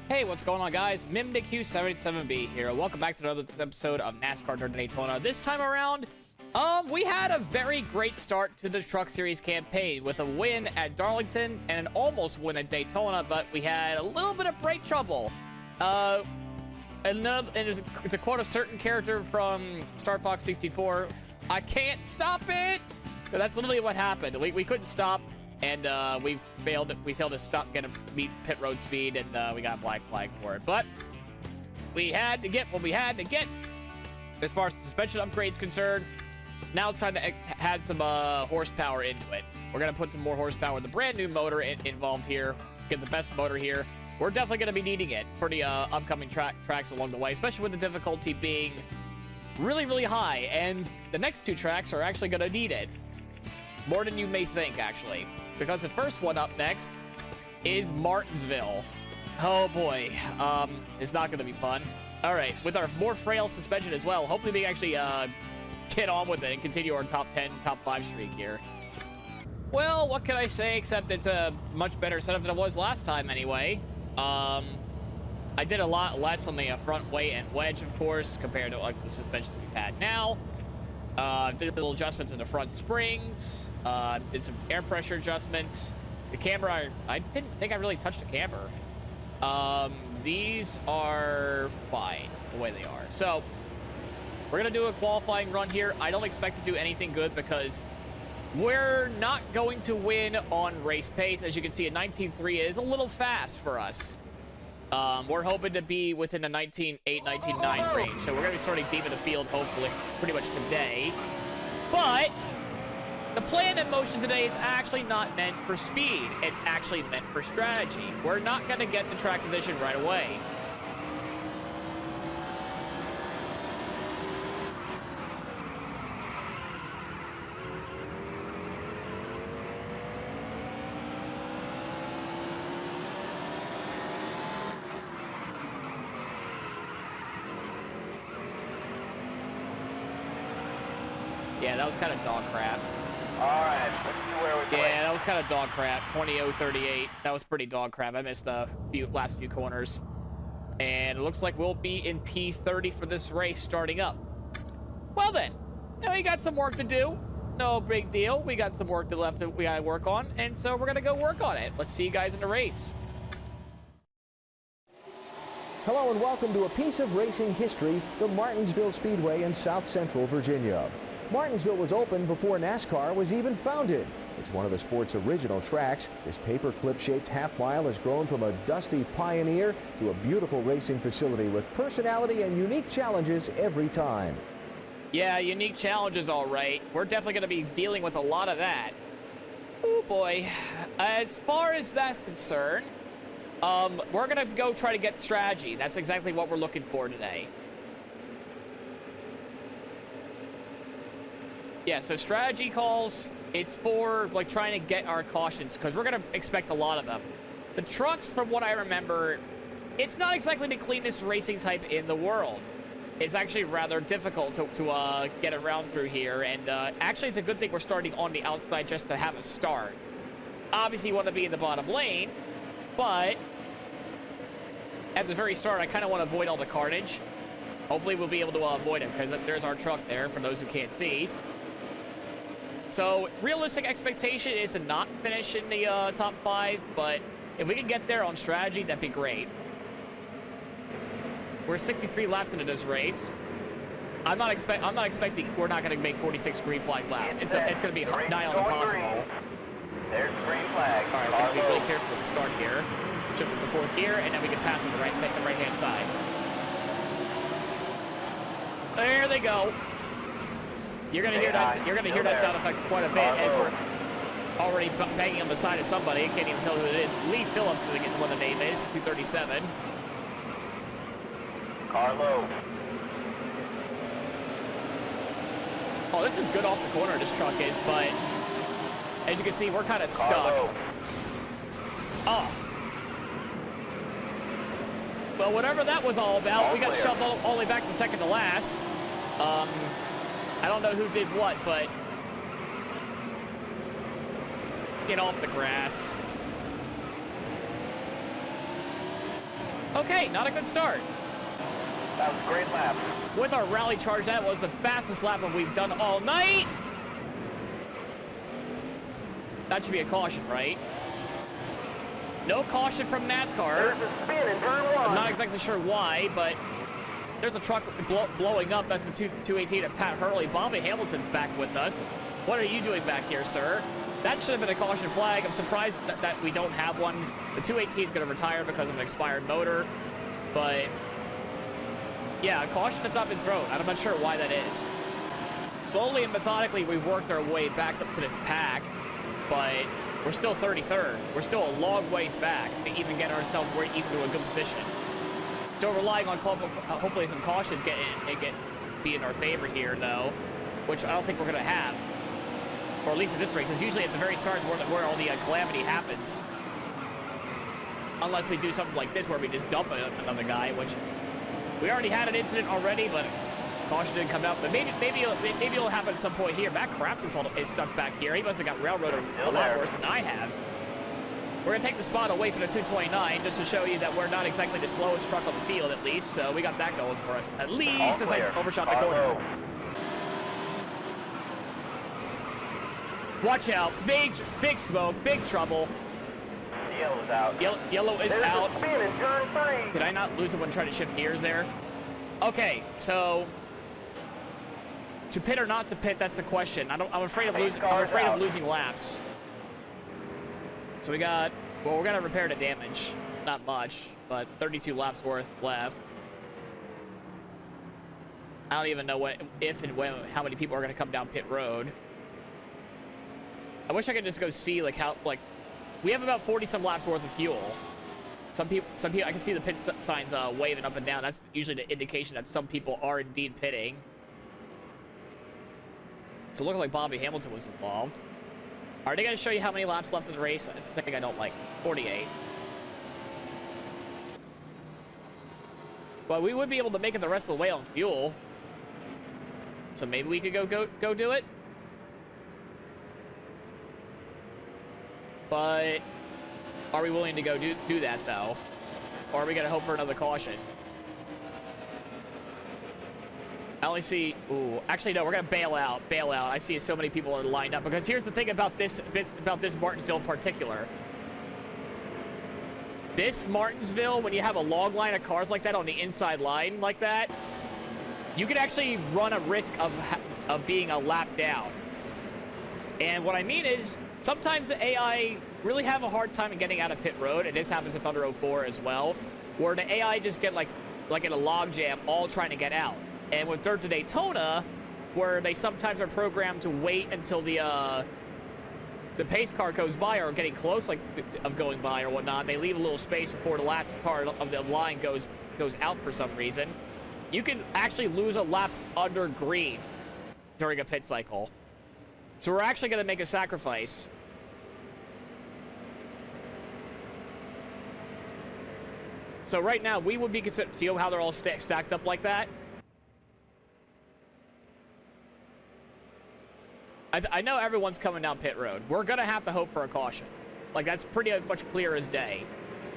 Hey, what's going on, guys? MimDickHugh77B here. Welcome back to another episode of NASCAR Daytona. This time around, we had a very great start to the Truck Series campaign with a win at Darlington and an almost win at Daytona, but we had a little bit of brake trouble. And to quote a certain character from Star Fox 64, I can't stop it! That's literally what happened. We couldn't stop. And we failed to stop, meet pit road speed, and we got a black flag for it. But we had to get what we had to get as far as the suspension upgrade's concerned. Now it's time to add some horsepower into it. We're gonna put some more horsepower with the brand new motor involved here. Get the best motor here. We're definitely gonna be needing it for the upcoming tracks along the way, especially with the difficulty being really, really high. And the next two tracks are actually gonna need it more than you may think, actually. Because the first one up next is Martinsville. Oh boy, it's not gonna be fun. All right, with our more frail suspension as well, hopefully we can actually get on with it and continue our top 10, top 5 streak here. Well, what can I say except it's a much better setup than it was last time anyway. I did a lot less on the front weight and wedge, of course, compared to like the suspensions we've had now. Did a little adjustments in the front springs, did some air pressure adjustments. The camber, I didn't think I really touched the camber. These are fine the way they are. So, we're going to do a qualifying run here. I don't expect to do anything good because we're not going to win on race pace. As you can see, a 19.3 is a little fast for us. We're hoping to be within the 19.8, 19.9 range. So we're going to be starting deep in the field, hopefully, pretty much today. But the plan in motion today is actually not meant for speed. It's actually meant for strategy. We're not going to get the track position right away. Yeah, that was kind of dog crap. Alright, let's see where we're going. Yeah, that was kind of dog crap. 20.038. That was pretty dog crap. I missed a last few corners. And it looks like we'll be in P30 for this race starting up. Well then, now we got some work to do. No big deal. We got some work left that we gotta work on, and so we're gonna go work on it. Let's see you guys in the race. Hello and welcome to a piece of racing history, the Martinsville Speedway in South Central Virginia. Martinsville was opened before NASCAR was even founded. It's one of the sport's original tracks. This paperclip-shaped half-mile has grown from a dusty pioneer to a beautiful racing facility with personality and unique challenges every time. Yeah, unique challenges, all right. We're definitely going to be dealing with a lot of that. Oh, boy. As far as that's concerned, we're going to go try to get strategy. That's exactly what we're looking for today. Yeah, so strategy calls is for, like, trying to get our cautions, because we're going to expect a lot of them. The trucks, from what I remember, it's not exactly the cleanest racing type in the world. It's actually rather difficult to get around through here, and actually it's a good thing we're starting on the outside just to have a start. Obviously you want to be in the bottom lane, but at the very start I kind of want to avoid all the carnage. Hopefully we'll be able to avoid it, because there's our truck there, for those who can't see. So, realistic expectation is to not finish in the top 5, but if we can get there on strategy, that'd be great. We're 63 laps into this race. I'm not expecting we're not going to make 46 green flag laps. It's going to be nigh on impossible. There's the green flag. All right, we're going to be really careful at the start here. Shift up to 4th gear, and then we can pass on the right-hand side. There they go. You're gonna hear that. You're gonna hear that sound effect quite a bit as we're already banging on the side of somebody. I can't even tell who it is. Lee Phillips, I think what the name is. 237. Carlo. Oh, this is good off the corner. This truck is, but as you can see, we're kind of stuck. Carlo. Oh. Well, whatever that was all about, we got shoved all the way back to second to last. I don't know who did what, but get off the grass. Okay, not a good start. That was a great lap. With our rally charge, that was the fastest lap that we've done all night. That should be a caution, right? No caution from NASCAR. There's a spin in turn one. I'm not exactly sure why, but there's a truck blowing up. That's the 218 of Pat Hurley. Bobby Hamilton's back with us. What are you doing back here, sir? That should have been a caution flag. I'm surprised that we don't have one. The 218 is going to retire because of an expired motor, but yeah, a caution has not been thrown. I'm not sure why that is. Slowly and methodically, we've worked our way back up to this pack, but we're still 33rd. We're still a long ways back to even get ourselves even to a good position. Still relying on hopefully some cautions be in our favor here, though, which I don't think we're going to have. Or at least at this rate, because usually at the very start is where all the calamity happens. Unless we do something like this where we just dump another guy, which we already had an incident already, but caution didn't come out. But maybe it'll happen at some point here. Matt Kraft is stuck back here. He must have got railroaded a lot worse than I have. We're going to take the spot away from the 229 just to show you that we're not exactly the slowest truck on the field, at least. So we got that going for us, at least, as I overshot the corner. Watch out. Big smoke. Big trouble. Yellow's out. Yellow is There's out. A spin in turn three. Did I not lose it when trying to shift gears there? Okay, so to pit or not to pit, that's the question. I'm afraid of losing laps. So we got, well, we're gonna repair the damage. Not much, but 32 laps worth left. I don't even know if and when, how many people are gonna come down pit road. I wish I could just go see we have about 40 some laps worth of fuel. Some people, I can see the pit signs waving up and down. That's usually the indication that some people are indeed pitting. So it looks like Bobby Hamilton was involved. Are they going to show you how many laps left in the race? It's the thing I don't like. 48. Well, we would be able to make it the rest of the way on fuel. So maybe we could go do it. But are we willing to go do that, though? Or are we going to hope for another caution? I only see... Ooh, actually, no, we're going to bail out. Bail out. I see so many people are lined up. Because here's the thing about this Martinsville in particular. This Martinsville, when you have a long line of cars like that on the inside line like that, you could actually run a risk of being a lap down. And what I mean is, sometimes the AI really have a hard time in getting out of pit road, and this happens at Thunder 04 as well, where the AI just get like in a log jam, all trying to get out. And with Dirt to Daytona, where they sometimes are programmed to wait until the pace car goes by or getting close of going by or whatnot, they leave a little space before the last car of the line goes out for some reason. You can actually lose a lap under green during a pit cycle. So we're actually going to make a sacrifice. So right now, we would be considered... See how they're all stacked up like that? I know everyone's coming down pit road. We're going to have to hope for a caution. Like, that's pretty much clear as day.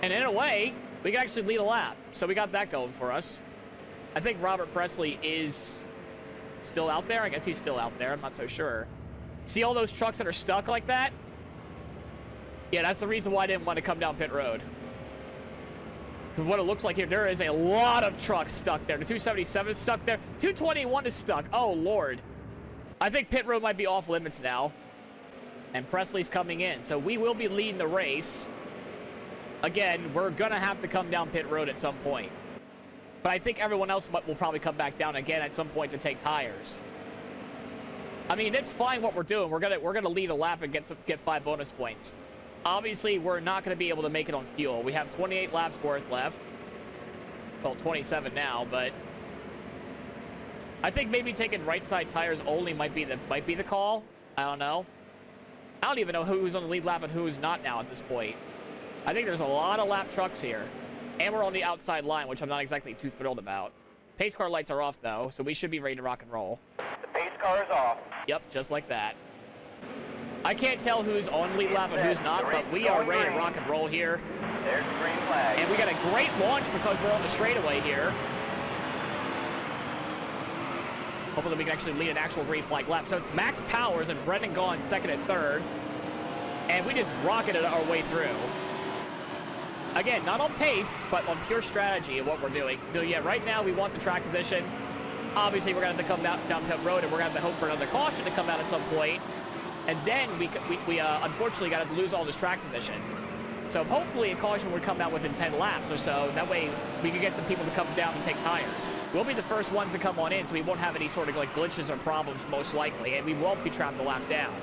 And in a way, we can actually lead a lap. So we got that going for us. I think Robert Presley is still out there. I guess he's still out there. I'm not so sure. See all those trucks that are stuck like that? Yeah, that's the reason why I didn't want to come down pit road. Because what it looks like here, there is a lot of trucks stuck there. The 277 is stuck there. 221 is stuck. Oh, Lord. I think pit road might be off limits now. And Presley's coming in. So we will be leading the race. Again, we're going to have to come down pit road at some point. But I think everyone else will probably come back down again at some point to take tires. I mean, it's fine what we're doing. We're gonna lead a lap and get 5 bonus points. Obviously, we're not gonna be able to make it on fuel. We have 28 laps worth left. Well, 27 now, but I think maybe taking right side tires only might be the call. I don't know. I don't even know who's on the lead lap and who's not now at this point. I think there's a lot of lap trucks here, and we're on the outside line, which I'm not exactly too thrilled about. Pace car lights are off though, so we should be ready to rock and roll. The pace car is off. Yep, just like that. I can't tell who's on lead lap and who's not, but we are ready to rock and roll here. There's the green flag. And we got a great launch because we're on the straightaway here. Hopefully we can actually lead an actual green flag lap. So it's Max Powers and Brendan Gaughan second and third. And we just rocketed our way through. Again, not on pace, but on pure strategy of what we're doing. So yeah, right now we want the track position. Obviously, we're going to have to come down pit road, and we're going to have to hope for another caution to come out at some point. And then we unfortunately got to lose all this track position. So hopefully a caution would come out within 10 laps or so. That way we could get some people to come down and take tires. We'll be the first ones to come on in, so we won't have any sort of like glitches or problems most likely, and we won't be trapped a lap down.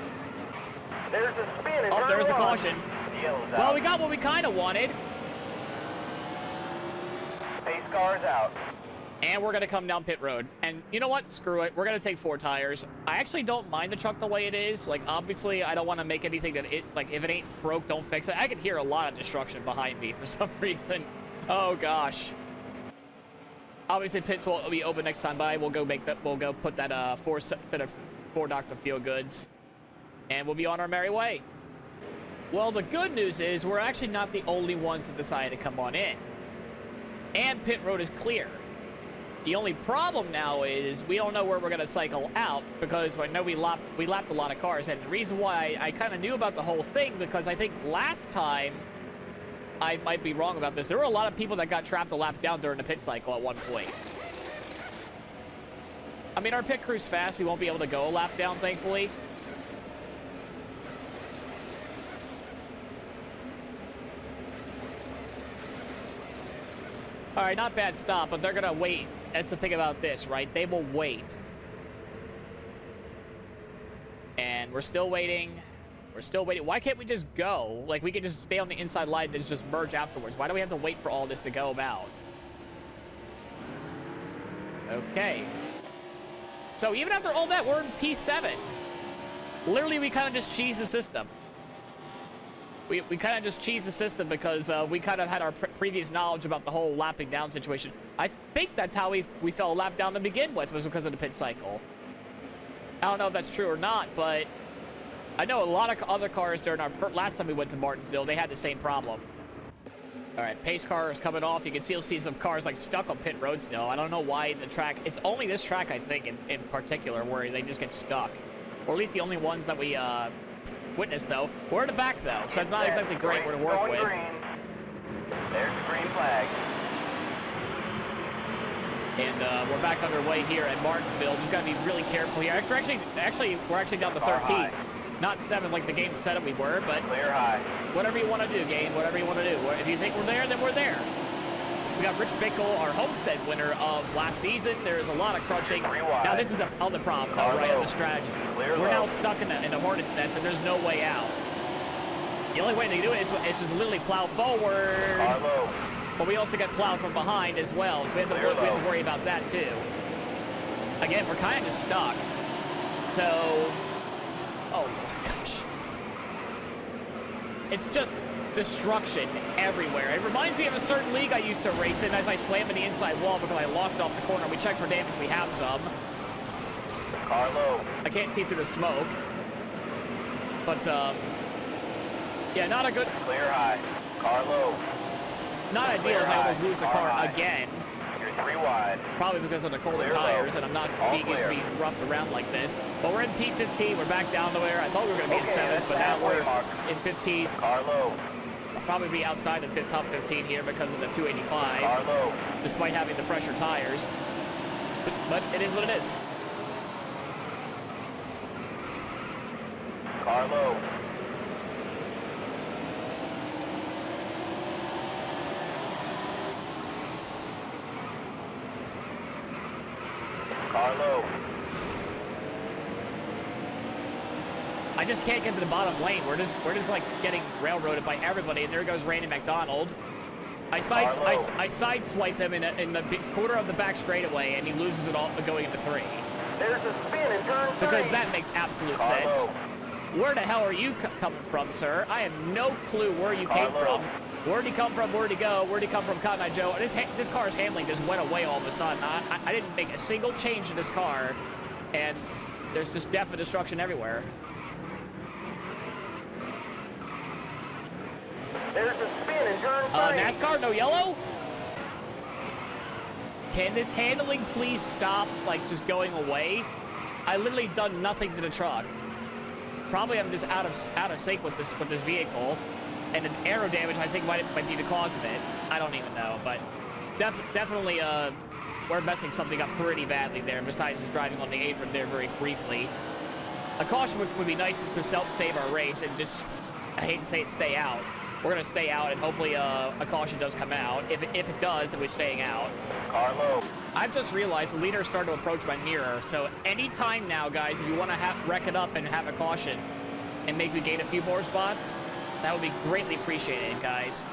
There's a spin in Oh, turn there's a one. caution. The yellow's Well, out. we got what we kind of wanted. Pace car's out. And we're going to come down pit road. And you know what? Screw it. We're going to take 4 tires. I actually don't mind the truck the way it is. Like, obviously, I don't want to make anything that it, like, if it ain't broke, don't fix it. I can hear a lot of destruction behind me for some reason. Oh, gosh. Obviously, pits will be open next time by. We'll go put that set of 4 Dr. Feel Goods. And we'll be on our merry way. Well, the good news is we're actually not the only ones that decided to come on in. And pit road is clear. The only problem now is we don't know where we're going to cycle out because I know we lapped a lot of cars. And the reason why I kind of knew about the whole thing, because I think last time, I might be wrong about this, there were a lot of people that got trapped a lap down during the pit cycle at one point. I mean, our pit crew's fast. We won't be able to go a lap down, thankfully. All right, not bad stop, but they're going to wait. That's the thing about this, right? They will wait. And we're still waiting. We're still waiting. Why can't we just go? Like, we could just stay on the inside line and just merge afterwards. Why do we have to wait for all this to go about? Okay. So even after all that, we're in P7. Literally, we kind of just cheesed the system. We kind of just cheesed the system because we kind of had our previous knowledge about the whole lapping down situation. I think that's how we fell a lap down to begin with, was because of the pit cycle. I don't know if that's true or not, but I know a lot of other cars during our last time we went to Martinsville, they had the same problem. All right, pace car is coming off. You can still see some cars like stuck on pit road still. I don't know why the track, it's only this track, I think, in particular, where they just get stuck. Or at least the only ones that we witnessed, though. We're in the back, though, so it's not exactly great to work with. Green. There's the green flag. And we're back underway here at Martinsville. Just got to be really careful here. Actually, we're actually down to 13th. Not 7th like the game said it we were, but Clear high. whatever you want to do, game. Whatever you want to do. If you think we're there, then we're there. We got Rich Bickle, our Homestead winner of last season. There's a lot of crunching. Now, this is the other problem, though, right, of the strategy. We're now stuck in a hornet's nest, and there's no way out. The only way to do it is just literally plow forward. Carlo. But we also get plowed from behind as well, so we have to worry about that, too. Again, we're kind of just stuck. So, oh my gosh. It's just destruction everywhere. It reminds me of a certain league I used to race in as I slammed in the inside wall because I lost it off the corner. We checked for damage. We have some. Carlo. I can't see through the smoke. But, yeah, not a good... Clear high. Carlo. Not ideal as I almost lose the car again. You're 3 wide. Probably because of the colder tires, and I'm not being used to being roughed around like this. But we're in P15. We're back down to where I thought we were going to be in 7th, but now we're in 15th. Carlo. I'll probably be outside the top 15 here because of the 285, Carlo. despite having the fresher tires. But it is what it is. Carlo. Carlo. I just can't get to the bottom lane. We're just like getting railroaded by everybody. And there goes Randy McDonald. I sideswipe him in the quarter of the back straightaway, and he loses it all going into 3. There's a spin in turn 3. Because that makes absolute sense. Where the hell are you coming from, sir? I have no clue where you came from. Where'd he come from? Where'd he go? Where'd he come from, Cotton Eye Joe? This car's handling just went away all of a sudden. I didn't make a single change in this car, and there's just death and destruction everywhere. There's a spin in in turn 3. NASCAR, no yellow? Can this handling please stop, like, just going away? I literally done nothing to the truck. Probably I'm just out of sync with this vehicle, and the aero damage I think might be the cause of it. I don't even know, but definitely we're messing something up pretty badly there. Besides just driving on the apron there very briefly, a caution would be nice to save our race and just, I hate to say it, stay out. We're gonna stay out, and hopefully a caution does come out. If it does, then we're staying out. Car low. I've just realized the leader started to approach my mirror, so anytime now, guys, if you want to wreck it up and have a caution and make me gain a few more spots, that would be greatly appreciated, guys.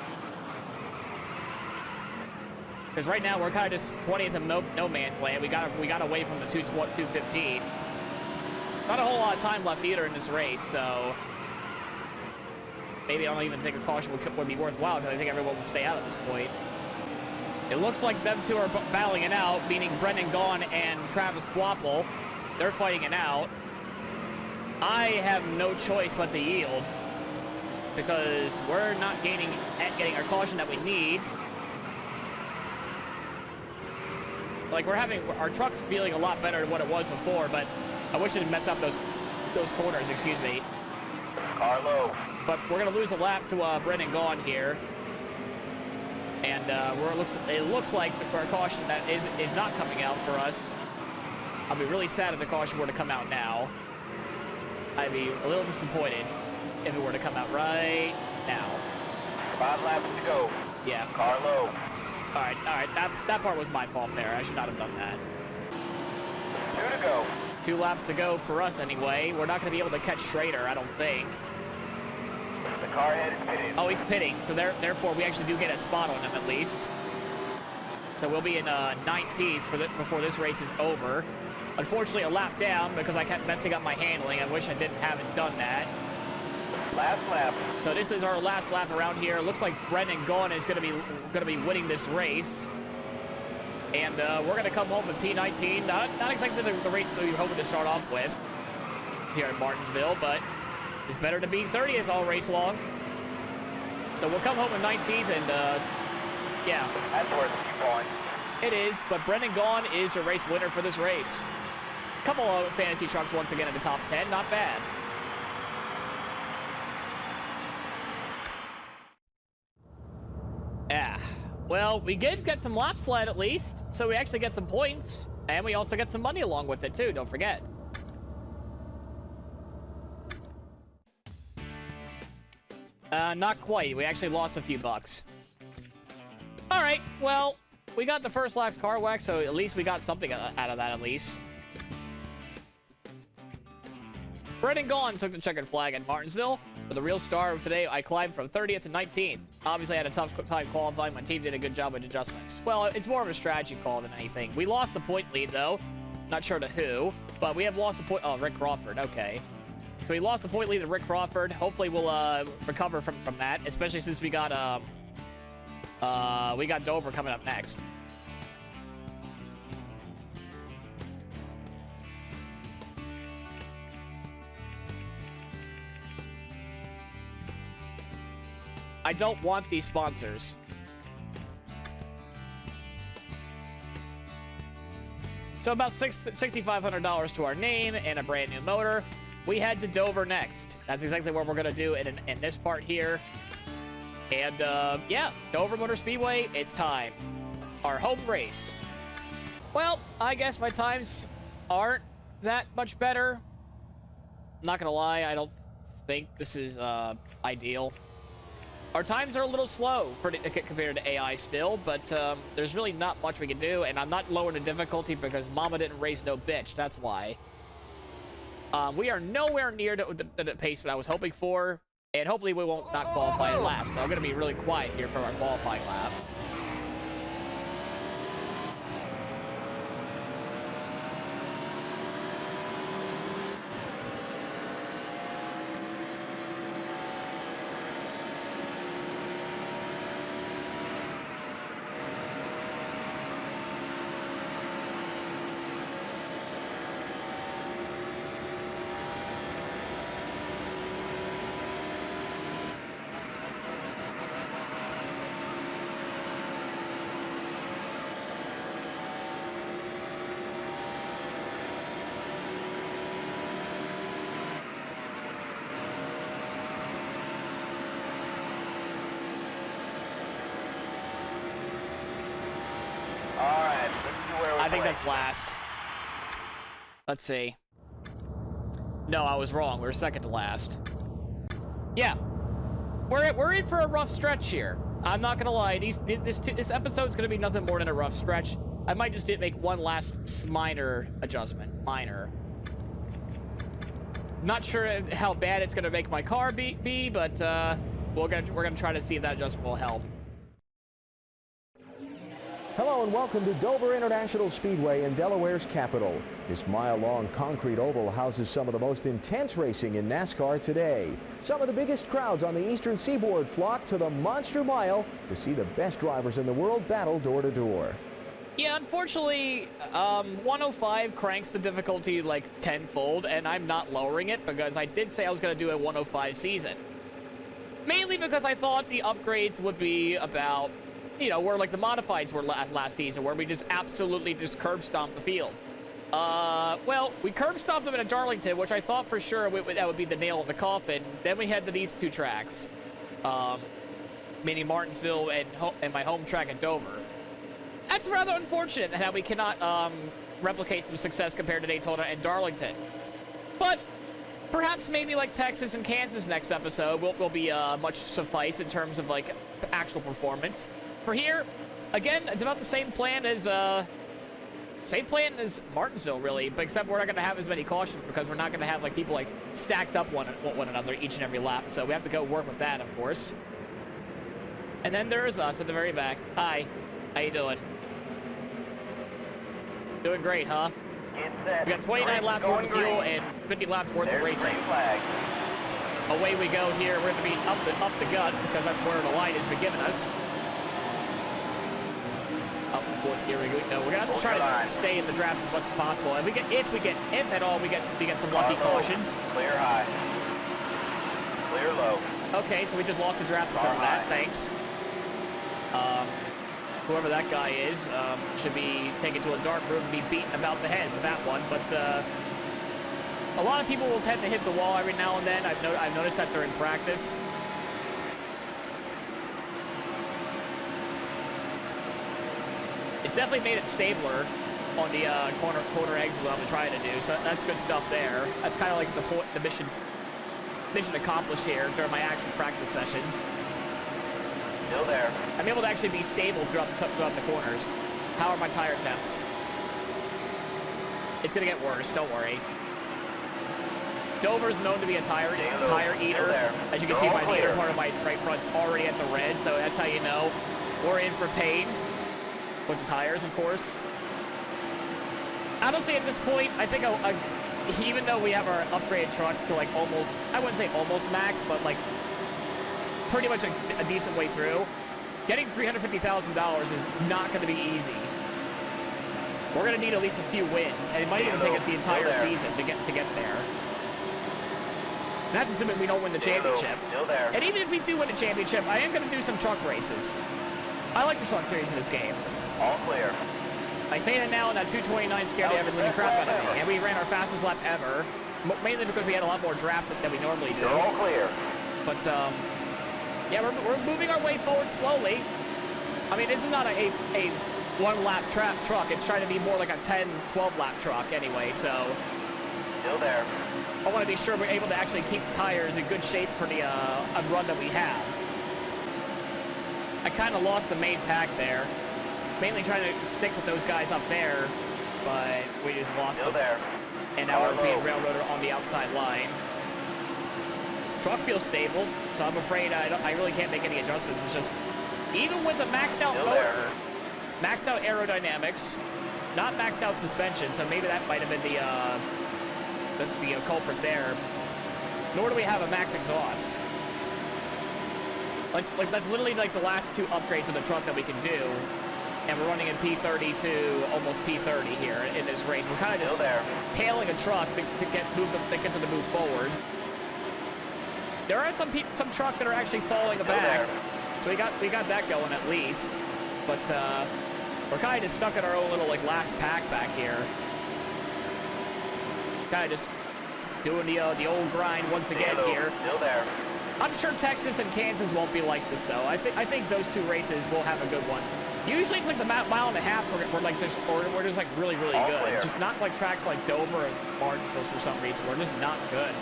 Because right now we're kind of just 20th of no man's land. We got away from the 215. Not a whole lot of time left either in this race, so maybe I don't even think a caution would be worthwhile, because I think everyone will stay out at this point. It looks like them two are battling it out, meaning Brendan Gaughan and Travis Quapple. They're fighting it out. I have no choice but to yield, because we're not getting our caution that we need. Like, our truck's feeling a lot better than what it was before, but I wish it had messed up those corners, excuse me. Car low. But we're gonna lose a lap to Brendan Gaughan here. And it looks like our caution that is not coming out for us. I'll be really sad if the caution were to come out now. I'd be a little disappointed if it were to come out right now. 5 laps to go. Yeah. Car low. All right. That part was my fault there. I should not have done that. 2 to go. 2 laps to go for us anyway. We're not going to be able to catch Schrader, I don't think. The car head is pitting. Oh, he's pitting, so therefore we actually do get a spot on him at least. So we'll be in 19th before this race is over. Unfortunately, a lap down because I kept messing up my handling. I wish I haven't done that. Last lap. So this is our last lap around here. Looks like Brendan Gaughan is going to be winning this race, and we're going to come home with P19. Not exactly the race that we were hoping to start off with here in Martinsville, but it's better to be 30th all race long. So we'll come home in 19th, and yeah. That's worth a few points. It is, but Brendan Gaughan is your race winner for this race. Couple of fantasy trucks once again in the top 10, not bad. Yeah, well, we did get some lap sled at least, so we actually get some points, and we also get some money along with it too, don't forget. Not quite. We actually lost a few bucks. All right, well, we got the first lap's car wax, so at least we got something out of that at least. Brendan Gaughan took the checkered flag at Martinsville. For the real star of today, I climbed from 30th to 19th. Obviously, I had a tough time qualifying. My team did a good job with adjustments. Well, it's more of a strategy call than anything. We lost the point lead, though. Not sure to who, but we have lost the point... Oh, Rick Crawford. Okay. So we lost the point lead to Rick Crawford. Hopefully, we'll recover from that, especially since we got Dover coming up next. I don't want these sponsors. So about $6,500 to our name and a brand new motor. We head to Dover next. That's exactly what we're gonna do in this part here. And yeah, Dover Motor Speedway, it's time. Our home race. Well, I guess my times aren't that much better. Not gonna lie, I don't think this is ideal. Our times are a little slow compared to AI still, but there's really not much we can do, and I'm not lowering the difficulty because Mama didn't raise no bitch, that's why. We are nowhere near the pace that I was hoping for, and hopefully we won't not qualify at last, so I'm going to be really quiet here for our qualifying lap. I think that's last. Let's see. No, I was wrong. We were second to last. Yeah. We're in for a rough stretch here. I'm not gonna lie. This episode's gonna be nothing more than a rough stretch. I might just make one last minor adjustment. Minor. Not sure how bad it's gonna make my car be, but we're gonna try to see if that adjustment will help. Hello and welcome to Dover International Speedway in Delaware's capital. This mile-long concrete oval houses some of the most intense racing in NASCAR today. Some of the biggest crowds on the eastern seaboard flock to the Monster Mile to see the best drivers in the world battle door to door. Yeah, unfortunately, 105 cranks the difficulty like tenfold, and I'm not lowering it because I did say I was going to do a 105 season. Mainly because I thought the upgrades would be about, you know, where like the modifieds were last season, where we just absolutely just curb stomped the field. Well, we curb stomped them in Darlington, which I thought for sure that would be the nail in the coffin. Then we head to these two tracks, meaning Martinsville and my home track at Dover. That's rather unfortunate that we cannot replicate some success compared to Daytona and Darlington. But perhaps maybe like Texas and Kansas next episode will be much suffice in terms of like actual performance. For here, again, it's about the same plan as Martinsville, really, but except we're not going to have as many cautions because we're not going to have like people like stacked up one another each and every lap. So we have to go work with that, of course. And then there's us at the very back. Hi, how you doing? Doing great, huh? We got 29 laps worth of fuel and 50 laps worth of racing. Away we go here. We're going to be up the gut because that's where the line has been giving us. Up the fourth gear we go. We're gonna have to try to stay in the draft as much as possible. If at all we get some lucky cautions. Clear high. Clear low. Okay, so we just lost the draft because of that. Thanks. Whoever that guy is should be taken to a dark room and be beaten about the head with that one. But a lot of people will tend to hit the wall every now and then. I've noticed that during practice. It's definitely made it stabler on the corner exit that I'm trying to do, so that's good stuff there. That's kind of like the mission accomplished here during my actual practice sessions. Still there. I'm able to actually be stable throughout the corners. How are my tire temps? It's gonna get worse. Don't worry. Dover's known to be a tire eater. As you can see, my meter part of my right front's already at the red, so that's how you know we're in for pain. With the tires, of course. Honestly, at this point, I think even though we have our upgraded trucks to like almost, I wouldn't say almost max, but like pretty much a decent way through, getting $350,000 is not going to be easy. We're going to need at least a few wins, and it might even take us the entire season to get there. And that's assuming we don't win the championship. And even if we do win the championship, I am going to do some truck races. I like the truck series in this game. All clear. I say that now, and that 229 scared the ever-living crap out of me. And we ran our fastest lap ever, mainly because we had a lot more draft than we normally do. You're all clear. But, yeah, we're moving our way forward slowly. I mean, this is not a one-lap truck. It's trying to be more like a 10, 12-lap truck anyway, so... Still there. I want to be sure we're able to actually keep the tires in good shape for the run that we have. I kind of lost the main pack there. Mainly trying to stick with those guys up there, but we just lost them. There. And now we're being railroaded on the outside line. Truck feels stable, so I'm afraid I really can't make any adjustments. It's just, even with a maxed out motor, maxed out aerodynamics, not maxed out suspension, so maybe that might have been the culprit there. Nor do we have a max exhaust. Like that's literally like the last two upgrades of the truck that we can do. And we're running in P30 to almost P30 here in this race. We're kind of just tailing a truck to get them to move forward. There are some trucks that are actually falling back, so we got that going at least. But we're kind of just stuck in our own little like last pack back here. Kind of just doing the old grind once again here. Still there. I'm sure Texas and Kansas won't be like this though. I think those two races will have a good one. Usually it's like the mile and a half we're like just, or we're just like really, really All good. clear. Just not like tracks like Dover and Martinsville for some reason. We're just not good.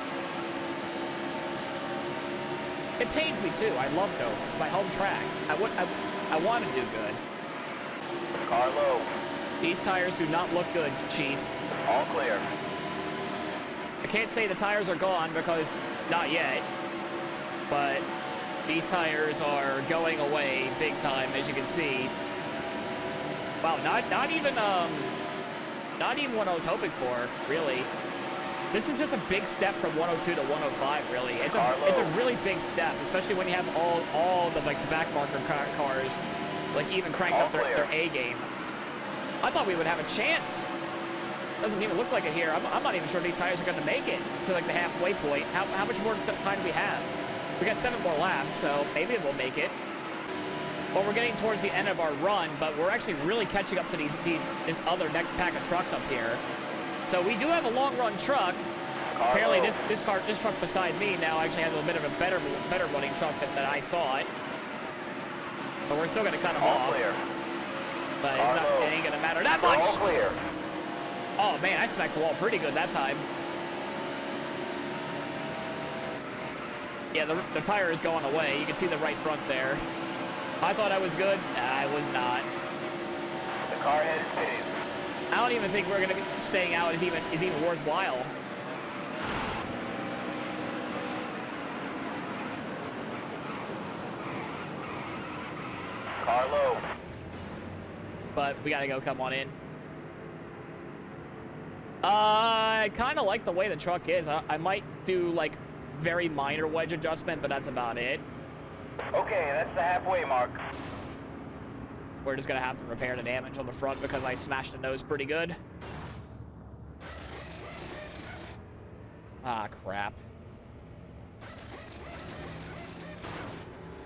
It pains me too. I love Dover. It's my home track. I want to do good. Car low. These tires do not look good, Chief. All clear. I can't say the tires are gone because not yet, but these tires are going away big time, as you can see. Wow, not even what I was hoping for, really. This is just a big step from 102 to 105, really. It's a really big step, especially when you have all the like the back marker cars, like even cranked up their A game. I thought we would have a chance. Doesn't even look like it here. I'm not even sure these tires are going to make it to like the halfway point. How much more time do we have? We got 7 more laps, so maybe we'll make it. Well, we're getting towards the end of our run, but we're actually really catching up to this other next pack of trucks up here. So we do have a long run truck. Apparently this truck beside me now actually has a bit of a better running truck than I thought. But we're still going to cut him off. Clear. But it ain't going to matter that much. All clear. Oh man, I smacked the wall pretty good that time. Yeah, the tire is going away. You can see the right front there. I thought I was good. Nah, I was not. The car head is paved. I don't even think we're going to be staying out is even worthwhile. Car low. But we got to go come on in. I kind of like the way the truck is. I might do like very minor wedge adjustment, but that's about it. Okay, that's the halfway mark. We're just going to have to repair the damage on the front because I smashed the nose pretty good. Ah, crap.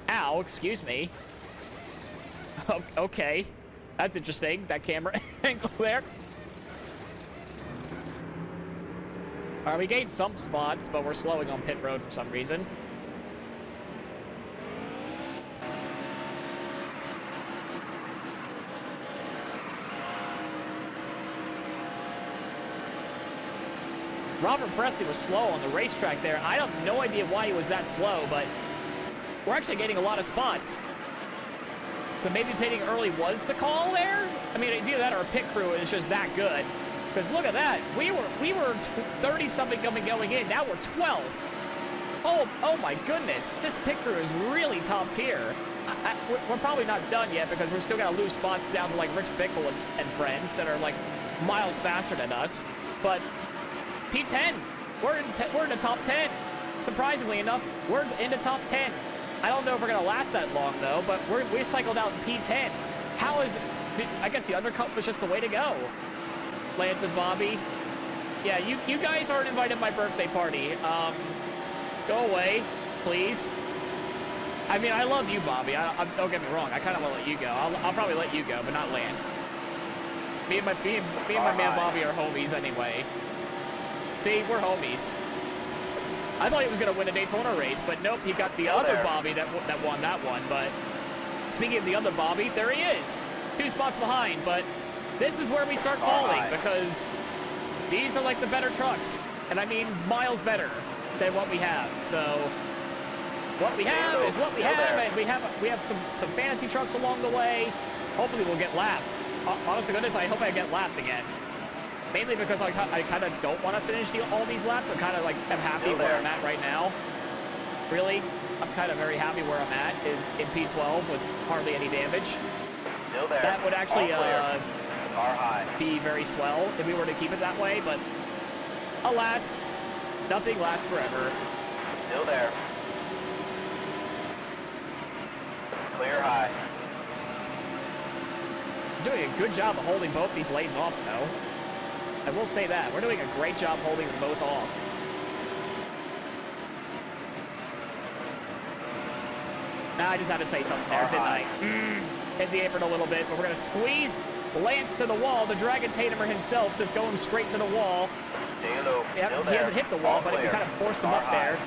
Ow, excuse me. Okay. That's interesting, that camera angle there. All right, we gained some spots, but we're slowing on pit road for some reason. Robert Presley was slow on the racetrack there. I have no idea why he was that slow, but we're actually getting a lot of spots. So maybe pitting early was the call there? I mean, it's either that or a pit crew is just that good. Because look at that. We were 30-something going in. Now we're 12th. Oh my goodness. This pit crew is really top tier. We're probably not done yet because we're still going to lose spots down to like Rich Bickle and friends that are like miles faster than us. But P10, we're in the top 10. Surprisingly enough, we're in the top 10. I don't know if we're going to last that long, though, but we cycled out in P10. I guess the undercut was just the way to go. Lance and Bobby. Yeah, you guys aren't invited to my birthday party. Go away, please. I mean, I love you, Bobby. Don't get me wrong. I kind of want to let you go. I'll probably let you go, but not Lance. Me and my man Bobby are homies anyway. See, we're homies. I thought he was going to win a Daytona race, but nope, he got the other Bobby that won that one. But speaking of the other Bobby, there he is. 2 spots behind, but this is where we start falling because these are like the better trucks. And I mean miles better than what we have. So what we have is what we have, and we have some fantasy trucks along the way. Hopefully we'll get lapped. Honest to goodness, I hope I get lapped again. Mainly because I kind of don't want to finish all these laps. I'm kind of like, I'm happy where I'm at right now. Really, I'm kind of very happy where I'm at in P12 with hardly any damage. Still there. That would actually high. be very swell if we were to keep it that way, but alas, nothing lasts forever. Still there. Clear high. We're doing a good job of holding both these lanes off, though. I will say that. We're doing a great job holding them both off. I just had to say something there, didn't I? Hit the apron a little bit, but we're going to squeeze Lance to the wall. The Dragon Tatumer himself just going straight to the wall. Stay low. Yep, he hasn't hit the wall, but we kind of forced him up there.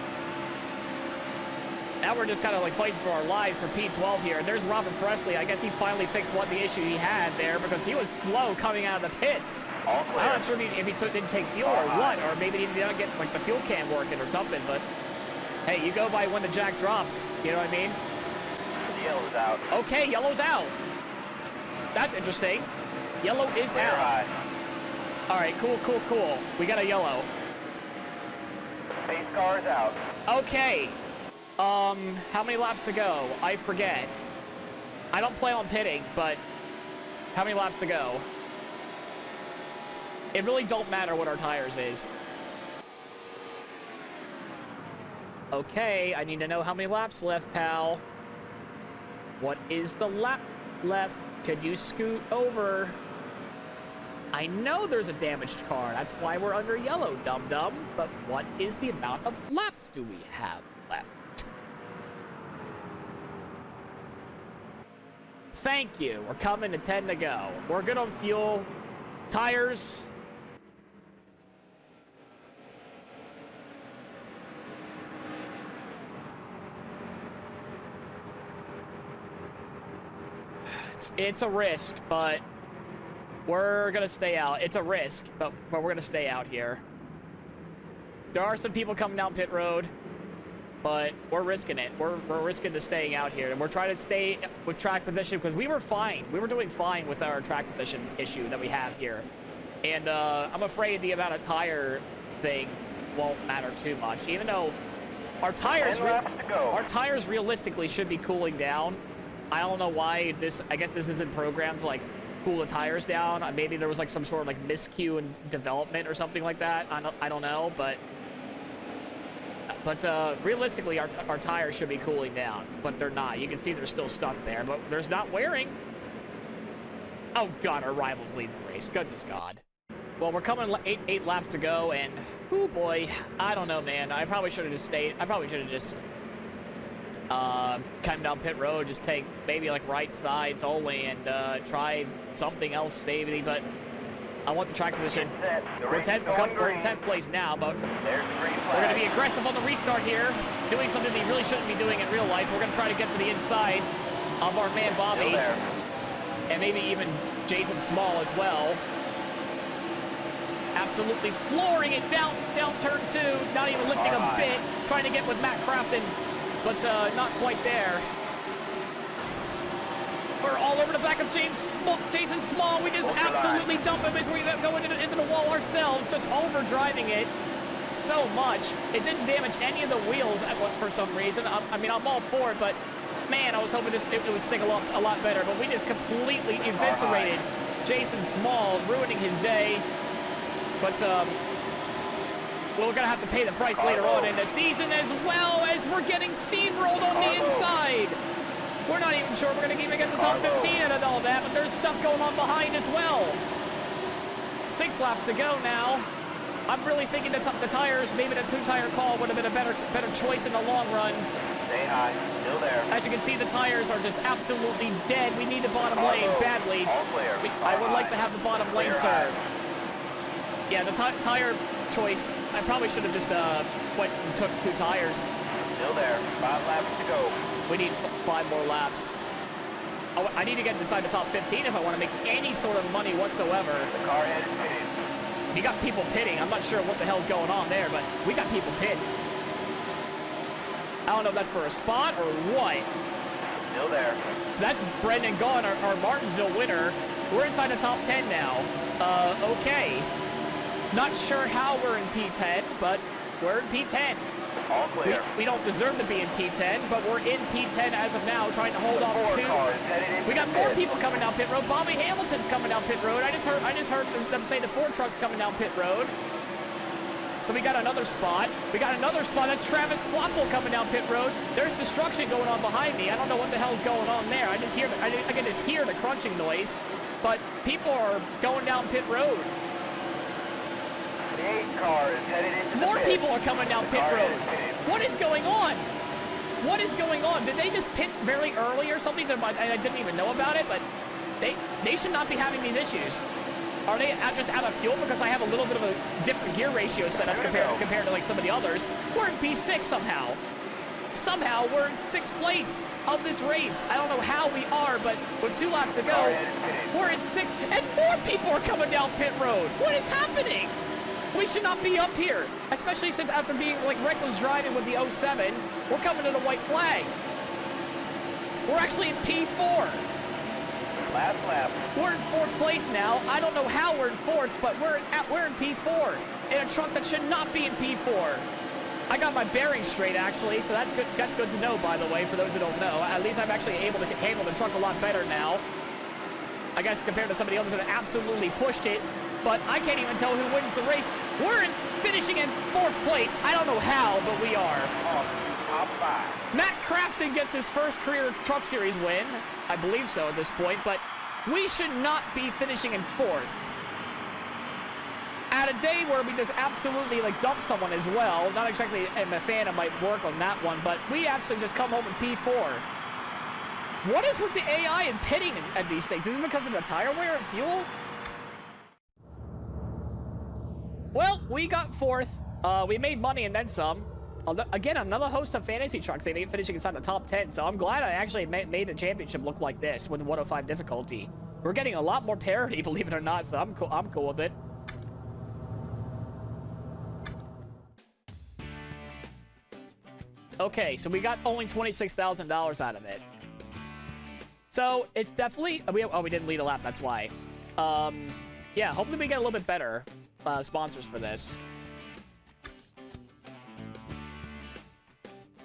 Now we're just kind of like fighting for our lives for P12 here. And there's Robert Presley. I guess he finally fixed what the issue he had there because he was slow coming out of the pits. All clear. I'm not sure if he didn't take fuel or what, or maybe he didn't get like the fuel can working or something. But hey, you go by when the jack drops. You know what I mean? The yellow's out. Okay, yellow's out. That's interesting. Yellow is Clear out. high. All right, cool, cool, cool. We got a yellow. Pace car is out. Okay. How many laps to go? I forget. I don't plan on pitting, but how many laps to go? It really don't matter what our tires is. Okay, I need to know how many laps left, pal. What is the lap left? Could you scoot over? I know there's a damaged car. That's why we're under yellow, dum-dum. But what is the amount of laps do we have left? Thank you. We're coming to 10 to go. We're good on fuel. Tires. It's a risk, but we're going to stay out. It's a risk, but we're going to stay out here. There are some people coming down pit road, but we're risking it. We're risking to staying out here, and we're trying to stay with track position because we were fine. We were doing fine with our track position issue that we have here. And I'm afraid the amount of tire thing won't matter too much, even though our tires realistically should be cooling down. I don't know why I guess this isn't programmed to like cool the tires down. Maybe there was like some sort of like miscue in development or something like that. I don't know, but realistically our tires should be cooling down, but they're not. You can see they're still stuck there, but there's not wearing. Oh God, our rival's leading the race. Goodness God. Well, we're coming eight laps to go, and oh boy, I don't know, man. I probably should have just stayed. I probably should have just come down pit road, just take maybe like right sides only and try something else maybe, but I want the track position. We're in 10th place now, but we're going to be aggressive on the restart here, doing something that you really shouldn't be doing in real life. We're going to try to get to the inside of our man Bobby, and maybe even Jason Small as well. Absolutely flooring it down turn 2, not even lifting a bit, trying to get with Matt Crafton, but not quite there. We're all over the back of Jason Small. We just absolutely dump him as we go into the wall ourselves, just overdriving it so much. It didn't damage any of the wheels for some reason. I mean, I'm all for it, but man, I was hoping it would stick a lot better. But we just completely eviscerated Jason Small, ruining his day. But we're going to have to pay the price later on in the season, as well as we're getting steamrolled on the inside. We're not even sure we're going to even get the top 15 out of all that, but there's stuff going on behind as well. 6 laps to go now. I'm really thinking that the tires, maybe the 2-tire call would have been a better choice in the long run. Stay high, still there. As you can see, the tires are just absolutely dead. We need the bottom lane badly. All clear. I would like to have the bottom lane served. Yeah, the tire choice, I probably should have just went and took 2 tires. Still there. 5 laps to go. We need 5 more laps. Oh, I need to get inside the top 15 if I want to make any sort of money whatsoever. The car head is pitted. You got people pitting. I'm not sure what the hell's going on there, but we got people pitting. I don't know if that's for a spot or what. Still there. That's Brendan Gaughan, our Martinsville winner. We're inside the top 10 now. Okay. Not sure how we're in P10, but we're in P10. All clear. We don't deserve to be in P10, but we're in P10 as of now, trying to hold off 2. We got more people coming down pit road. Bobby Hamilton's coming down pit road. I just heard them say the Ford truck's coming down pit road. So we got another spot. That's Travis Quapple coming down pit road. There's destruction going on behind me. I don't know what the hell's going on there. I can just hear the crunching noise, but people are going down pit road. The 8 car is headed into More the pit. people are coming down pit road. What is going on? What is going on? Did they just pit very early or something? I didn't even know about it, but they should not be having these issues. Are they just out of fuel? Because I have a little bit of a different gear ratio set up compared to like some of the others. We're in P6 somehow. somehow we're in 6th place of this race. I don't know how we are, but with 2 laps to go, we're in 6th, and more people are coming down pit road. What is happening? We should not be up here, especially since after being like reckless driving with the 07, we're coming to the white flag. We're actually in P4. Last lap. We're in 4th place now. I don't know how we're in 4th, but we're in P4 in a truck that should not be in P4. I got my bearings straight, actually, so that's good. That's good to know, by the way, for those who don't know. At least I'm actually able to handle the truck a lot better now. I guess compared to somebody else that absolutely pushed it. But I can't even tell who wins the race. We're finishing in 4th place. I don't know how, but we are. Top 5. Matt Crafton gets his first career Truck Series win. I believe so at this point, but we should not be finishing in 4th. At a day where we just absolutely like dump someone as well. Not exactly am a fan of my work on that one, but we actually just come home in P4. What is with the AI and pitting at these things? Is it because of the tire wear and fuel? Well, we got 4th. We made money and then some. Again, another host of fantasy trucks. They ain't finishing inside the top 10, so I'm glad I actually made the championship look like this with 105 difficulty. We're getting a lot more parity, believe it or not, so I'm cool with it. Okay, so we got only $26,000 out of it. So it's definitely we didn't lead a lap, that's why. Yeah, hopefully we get a little bit better sponsors for this.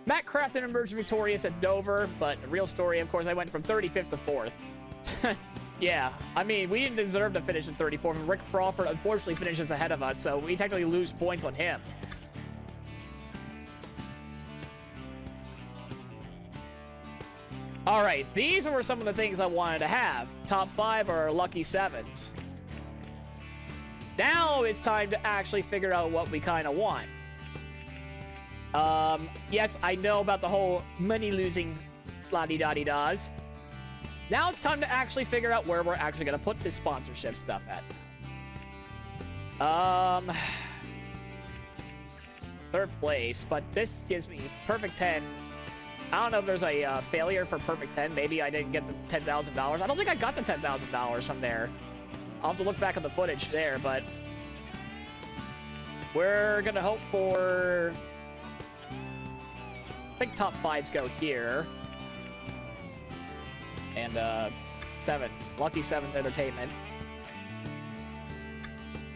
Matt Crafton emerged victorious at Dover, but the real story, of course, I went from 35th to 4th. Yeah, I mean, we didn't deserve to finish in 34th. Rick Crawford unfortunately finishes ahead of us, so we technically lose points on him. All right, these were some of the things I wanted to have. Top 5 are lucky 7s. Now it's time to actually figure out what we kind of want. Yes, I know about the whole money-losing la-di-da-di-das. Now it's time to actually figure out where we're actually going to put this sponsorship stuff at. 3rd place, but this gives me perfect 10. I don't know if there's a failure for perfect 10. Maybe I didn't get the $10,000. I don't think I got the $10,000 from there. I'll have to look back at the footage there, but we're going to hope for... I think top 5s go here. And 7s. Lucky 7s Entertainment.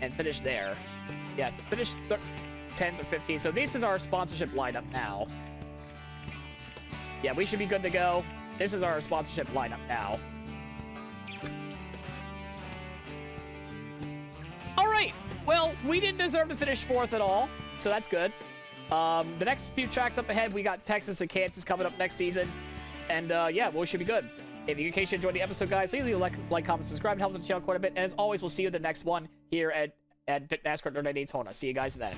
And finish there. Yeah, finish 10th or 15th. So this is our sponsorship lineup now. Yeah, we should be good to go. This is our sponsorship lineup now. All right. Well, we didn't deserve to finish 4th at all, so that's good. The next few tracks up ahead, we got Texas and Kansas coming up next season. And yeah, we should be good. If you, in case you enjoyed the episode, guys, please leave a like, comment, subscribe. It helps the channel quite a bit. And as always, we'll see you the next one here at NASCAR Daytona. See you guys then.